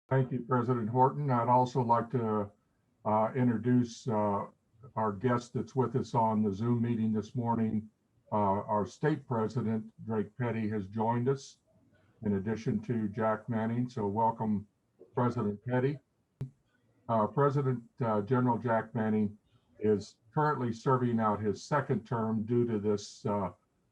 Thank you, President Horton. I'd also like to introduce our guest that's with us on the Zoom meeting this morning. Our state president, Drake Peddy, has joined us in addition to Jack Manning. So welcome, President Peddy. President General Jack Manning is currently serving out his second term due to this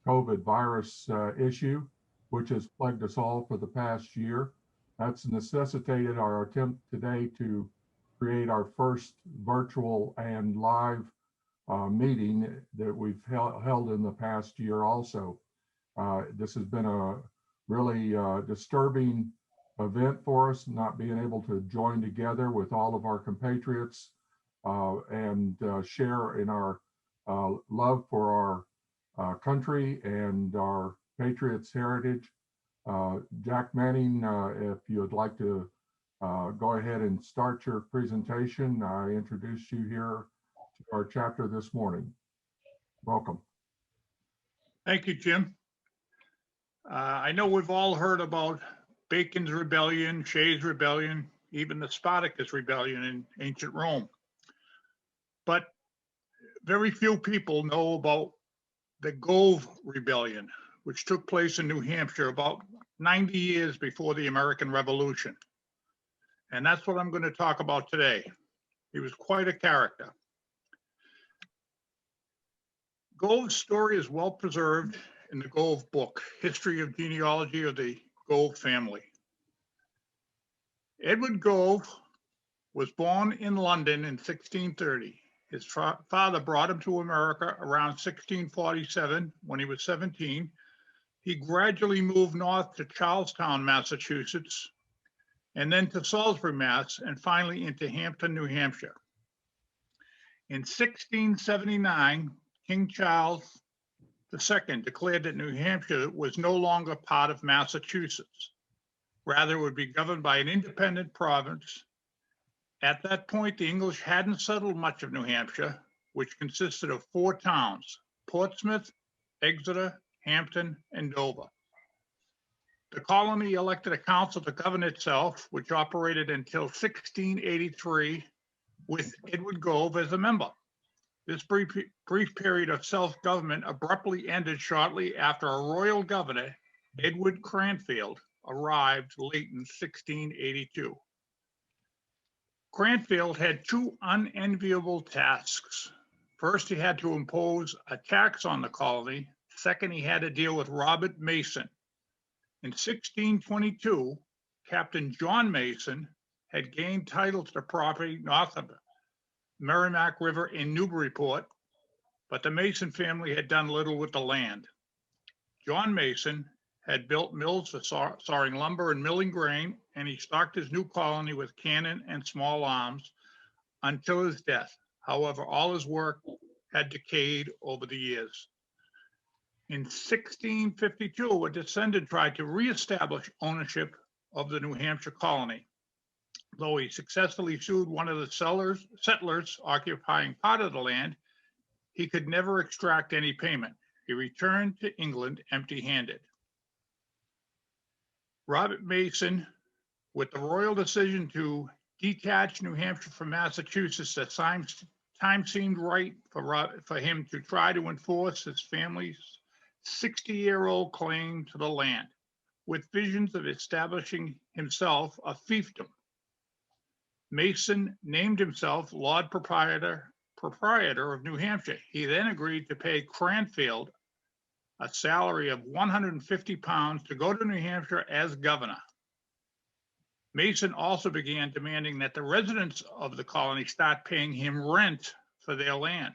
COVID virus issue, which has plagued us all for the past year. That's necessitated our attempt today to create our first virtual and live meeting that we've held in the past year also. This has been a really disturbing event for us, not being able to join together with all of our compatriots and share in our love for our country and our Patriots' heritage. Jack Manning, if you would like to go ahead and start your presentation, I introduce you here to our chapter this morning. Welcome. Thank you, Jim. I know we've all heard about Bacon's Rebellion, Shays' Rebellion, even the Spartacus Rebellion in ancient Rome. But very few people know about the Gove Rebellion, which took place in New Hampshire about 90 years before the American Revolution. And that's what I'm going to talk about today. He was quite a character. Gove's story is well preserved in the Gove book, History of Genealogy of the Gove Family. Edward Gove was born in London in 1630. His father brought him to America around 1647 when he was 17. He gradually moved north to Charlestown, Massachusetts, and then to Salisbury, Mass, and finally into Hampton, New Hampshire. In 1679, King Charles II declared that New Hampshire was no longer part of Massachusetts. Rather, it would be governed by an independent province. At that point, the English hadn't settled much of New Hampshire, which consisted of 4 towns: Portsmouth, Exeter, Hampton, and Dover. The colony elected a council to govern itself, which operated until 1683 with Edward Gove as a member. This brief period of self-government abruptly ended shortly after a royal governor, Edward Cranfield, arrived late in 1682. Cranfield had 2 unenviable tasks. First, he had to impose a tax on the colony. Second, he had to deal with Robert Mason. In 1622, Captain John Mason had gained title to the property north of the Merrimack River in Newburyport, but the Mason family had done little with the land. John Mason had built mills for sawing lumber and milling grain, and he stocked his new colony with cannon and small arms until his death. However, all his work had decayed over the years. In 1652, a descendant tried to reestablish ownership of the New Hampshire colony. Though he successfully sued one of the settlers occupying part of the land, he could never extract any payment. He returned to England empty-handed. Robert Mason, with the royal decision to detach New Hampshire from Massachusetts, at time seemed right for him to try to enforce his family's 60-year-old claim to the land, with visions of establishing himself a fiefdom. Mason named himself Lord Proprietor of New Hampshire. He then agreed to pay Cranfield a salary of £150 to go to New Hampshire as governor. Mason also began demanding that the residents of the colony start paying him rent for their land.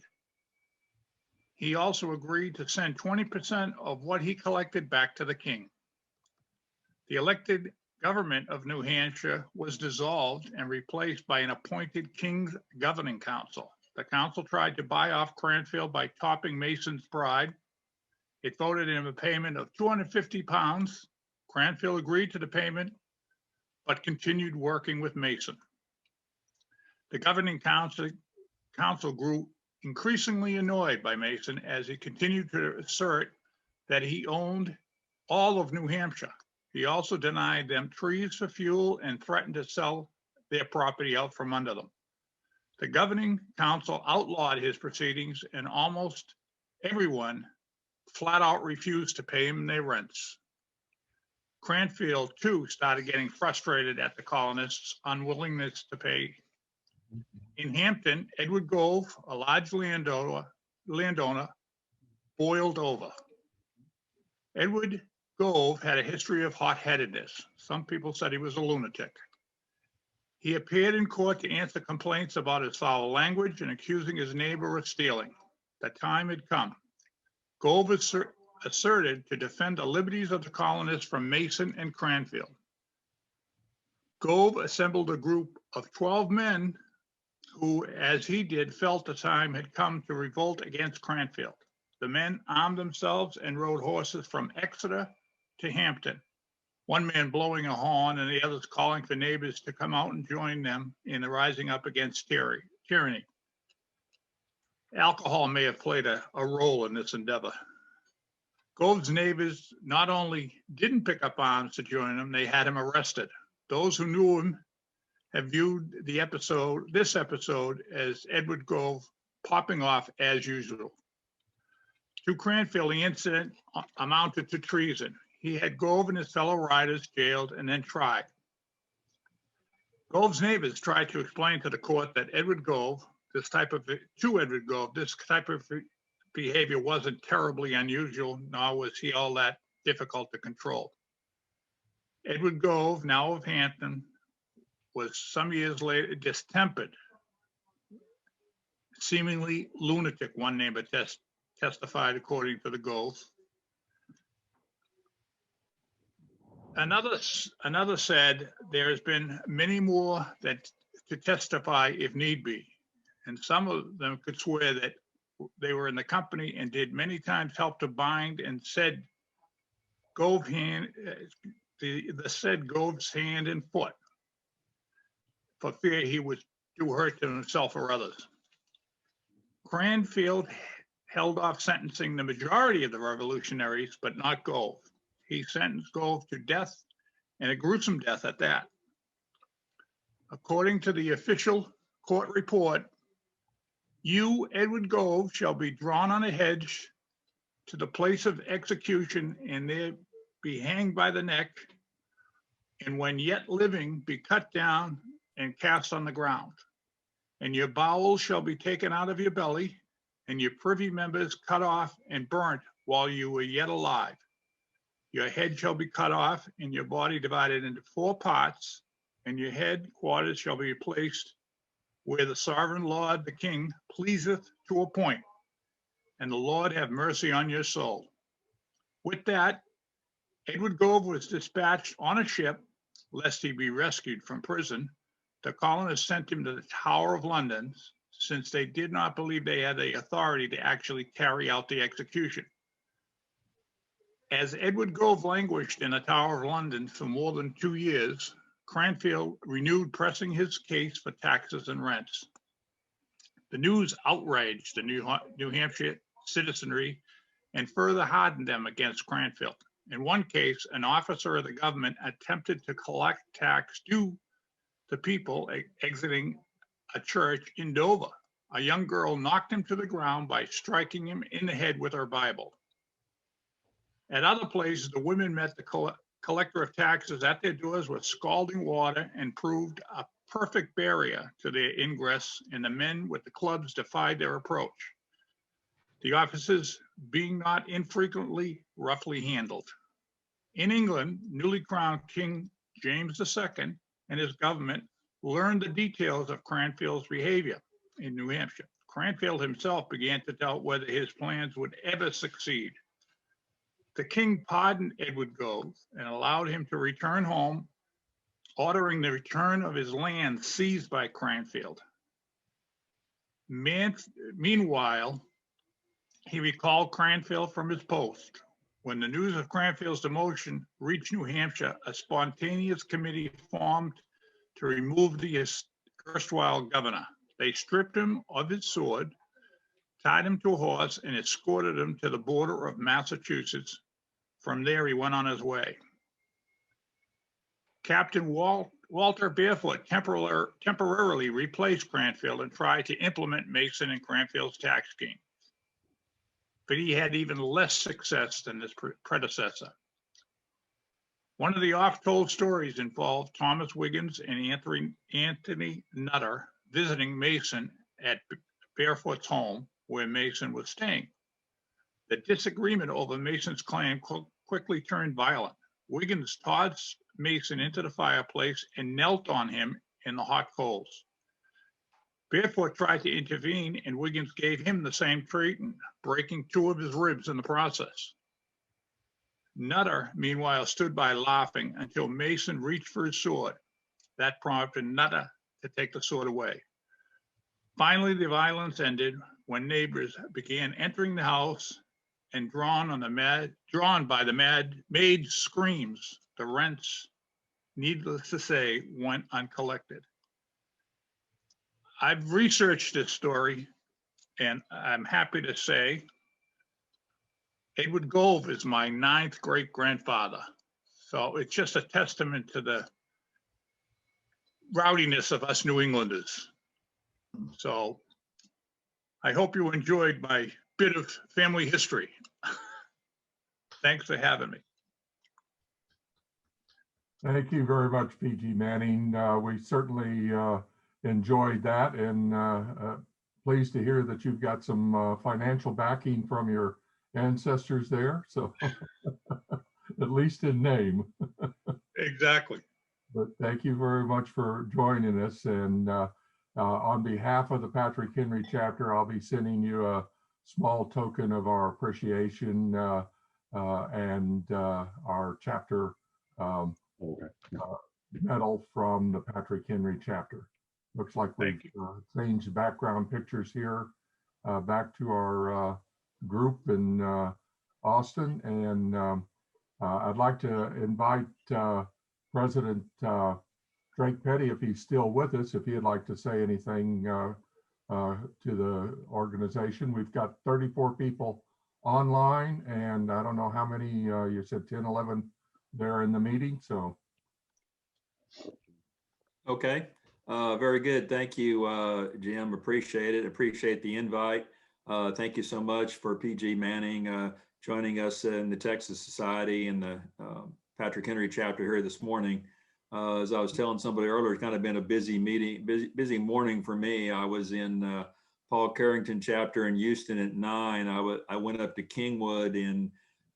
He also agreed to send 20% of what he collected back to the king. The elected government of New Hampshire was dissolved and replaced by an appointed King's Governing Council. The council tried to buy off Cranfield by topping Mason's bribe. It voted him a payment of £250. Cranfield agreed to the payment, but continued working with Mason. The governing council grew increasingly annoyed by Mason as he continued to assert that he owned all of New Hampshire. He also denied them trees for fuel and threatened to sell their property out from under them. The governing council outlawed his proceedings, and almost everyone flat out refused to pay him their rents. Cranfield, too, started getting frustrated at the colonists' unwillingness to pay. In Hampton, Edward Gove, a large landowner, boiled over. Edward Gove had a history of hot-headedness. Some people said he was a lunatic. He appeared in court to answer complaints about his foul language and accusing his neighbor of stealing. The time had come. Gove asserted to defend the liberties of the colonists from Mason and Cranfield. Gove assembled a group of 12 men who, as he did, felt the time had come to revolt against Cranfield. The men armed themselves and rode horses from Exeter to Hampton, one man blowing a horn and the others calling for neighbors to come out and join them in the rising up against tyranny. Alcohol may have played a role in this endeavor. Gove's neighbors not only didn't pick up arms to join him, they had him arrested. Those who knew him have viewed this episode as Edward Gove popping off as usual. To Cranfield, the incident amounted to treason. He had Gove and his fellow riders jailed and then tried. Gove's neighbors tried to explain to the court that this type of behavior wasn't terribly unusual, nor was he all that difficult to control. Edward Gove, now of Hampton, was some years later distempered, seemingly lunatic, one neighbor testified according to the Gove. Another said there has been many more that to testify if need be, and some of them could swear that they were in the company and did many times help to bind and said Gove's hand and foot for fear he would do hurt to himself or others. Cranfield held off sentencing the majority of the revolutionaries, but not Gove. He sentenced Gove to death, and a gruesome death at that. According to the official court report, you, Edward Gove, shall be drawn on a hedge to the place of execution, and there be hanged by the neck, and when yet living, be cut down and cast on the ground. And your bowels shall be taken out of your belly, and your privy members cut off and burnt while you were yet alive. Your head shall be cut off, and your body divided into 4 parts, and your headquarters shall be placed where the sovereign Lord, the King, pleaseth to appoint, and the Lord have mercy on your soul. With that, Edward Gove was dispatched on a ship, lest he be rescued from prison. The colonists sent him to the Tower of London, since they did not believe they had the authority to actually carry out the execution. As Edward Gove languished in the Tower of London for more than 2 years, Cranfield renewed pressing his case for taxes and rents. The news outraged the New Hampshire citizenry and further hardened them against Cranfield. In one case, an officer of the government attempted to collect tax due to people exiting a church in Dover. A young girl knocked him to the ground by striking him in the head with her Bible. At other places, the women met the collector of taxes at their doors with scalding water and proved a perfect barrier to their ingress, and the men with the clubs defied their approach. The officers being not infrequently roughly handled. In England, newly crowned King James II and his government learned the details of Cranfield's behavior in New Hampshire. Cranfield himself began to doubt whether his plans would ever succeed. The king pardoned Edward Gove and allowed him to return home, ordering the return of his land seized by Cranfield. Meanwhile, he recalled Cranfield from his post. When the news of Cranfield's demotion reached New Hampshire, a spontaneous committee formed to remove the erstwhile governor. They stripped him of his sword, tied him to a horse, and escorted him to the border of Massachusetts. From there, he went on his way. Captain Walter Barefoot temporarily replaced Cranfield and tried to implement Mason and Cranfield's tax scheme, but he had even less success than his predecessor. One of the oft-told stories involved Thomas Wiggins and Anthony Nutter visiting Mason at Barefoot's home, where Mason was staying. The disagreement over Mason's claim quickly turned violent. Wiggins tossed Mason into the fireplace and knelt on him in the hot coals. Barefoot tried to intervene, and Wiggins gave him the same treatment, breaking 2 of his ribs in the process. Nutter, meanwhile, stood by laughing until Mason reached for his sword. That prompted Nutter to take the sword away. Finally, the violence ended when neighbors began entering the house, and drawn by the maid's screams, the rents, needless to say, went uncollected. I've researched this story, and I'm happy to say Edward Gove is my 9th great-grandfather. So it's just a testament to the rowdiness of us New Englanders. So I hope you enjoyed my bit of family history. Thanks for having me. Thank you very much, PG Manning. We certainly enjoyed that, and pleased to hear that you've got some financial backing from your ancestors there. So at least in name. Exactly. But thank you very much for joining us. And on behalf of the Patrick Henry chapter, I'll be sending you a small token of our appreciation and our chapter medal from the Patrick Henry chapter. Looks like we've changed the background pictures here back to our group in Austin. And I'd like to invite President Drake Peddy, if he's still with us, if he'd like to say anything to the organization. We've got 34 people online, and I don't know how many, you said 10, 11 there in the meeting, so. Okay, very good. Thank you, Jim. Appreciate it. Appreciate the invite. Thank you so much for PG Manning joining us in the Texas Society and the Patrick Henry chapter here this morning. As I was telling somebody earlier, it's kind of been a busy busy morning for me. I was in Paul Carrington chapter in Houston at 9. I went up to Kingwood in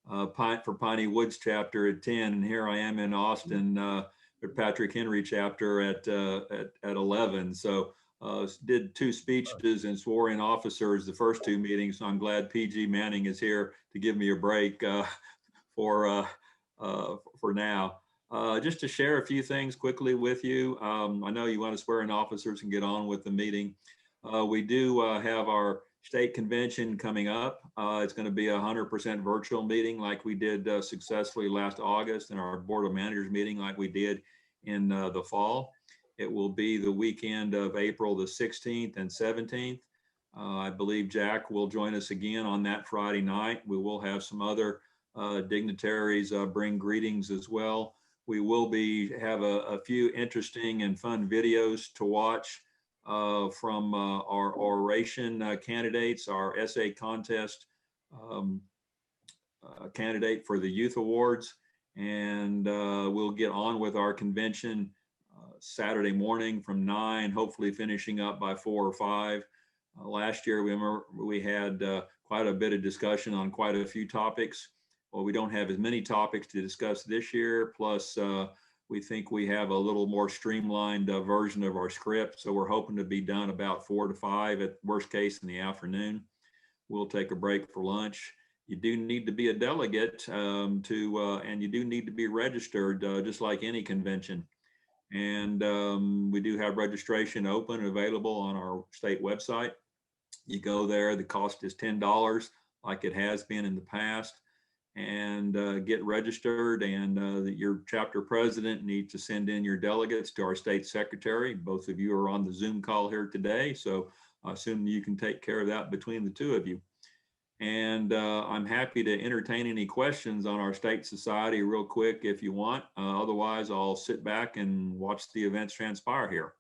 for Piney Woods chapter at 10, and here I am in Austin at Patrick Henry chapter at 11. So did 2 speeches and swore in officers the first 2 meetings. So I'm glad PG Manning is here to give me a break for now. Just to share a few things quickly with you. I know you want to swear in officers and get on with the meeting. We do have our state convention coming up. It's going to be a 100% virtual meeting like we did successfully last August, and our Board of Managers meeting like we did in the fall. It will be the weekend of April the 16th and 17th. I believe Jack will join us again on that Friday night. We will have some other dignitaries bring greetings as well. We will have a few interesting and fun videos to watch from our oration candidates, our essay contest candidate for the Youth Awards, and we'll get on with our convention Saturday morning from 9, hopefully finishing up by 4 or 5. Last year, we had quite a bit of discussion on quite a few topics. Well, we don't have as many topics to discuss this year, plus we think we have a little more streamlined version of our script. So we're hoping to be done about 4 to 5 at worst case in the afternoon. We'll take a break for lunch. You do need to be a delegate and you do need to be registered just like any convention. And we do have registration open and available on our state website. You go there, the cost is $10 like it has been in the past, and get registered. And your chapter president needs to send in your delegates to our state secretary. Both of you are on the Zoom call here today, so I assume you can take care of that between the 2 of you. And I'm happy to entertain any questions on our state society real quick if you want. Otherwise, I'll sit back and watch the events transpire here.